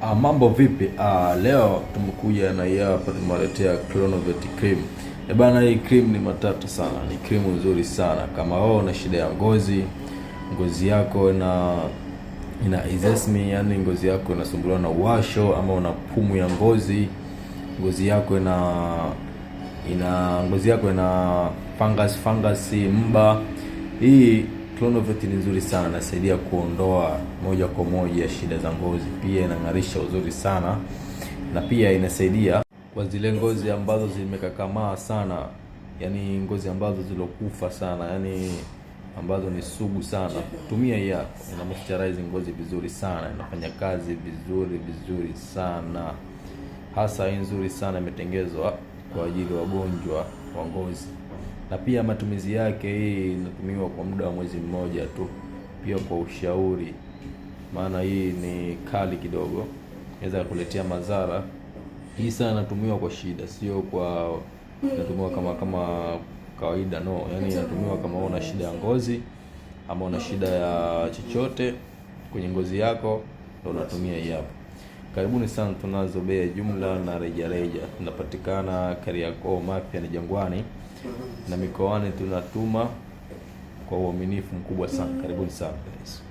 Mambo vipi? Leo tumekuja na hii hapa tumewaletea Clonovet cream. Bana, hii cream ni matata sana, ni cream nzuri sana. Kama wewe una shida ya ngozi yako ina eczema, yani ngozi yako inasumbuliwa na uwasho, ama una pumu ya ngozi yako ina fungus mba, hii Clonovet ni nzuri sana, inasaidia kuondoa moja kwa moja shida za ngozi. Pia inang'arisha uzuri sana, na pia inasaidia kwa zile ngozi ambazo zimekakamaa sana, yani ngozi ambazo zilokufa sana, yani ambazo ni sugu sana. Tumia hii hapa, ina moisturize ngozi vizuri sana, inafanya kazi vizuri sana. Hasa hii nzuri sana, imetengezwa kwa ajili ya wagonjwa wa ngozi. Na pia matumizi yake, hii inatumiwa kwa muda wa mwezi mmoja tu, pia kwa ushauri, maana hii ni kali kidogo, inaweza kukuletea madhara. Hii sana inatumiwa kwa shida, sio kwa inatumiwa kama kawaida, no. Yani inatumiwa kama una shida ya ngozi ama una shida ya chochote kwenye ngozi yako, ndio unatumia hii hapa. Karibuni sana, tunazo bei jumla na rejareja. Tunapatikana Kariakoo, Mapya na Jangwani, na mikoani tunatuma kwa uaminifu mkubwa sana. Karibuni sana guys.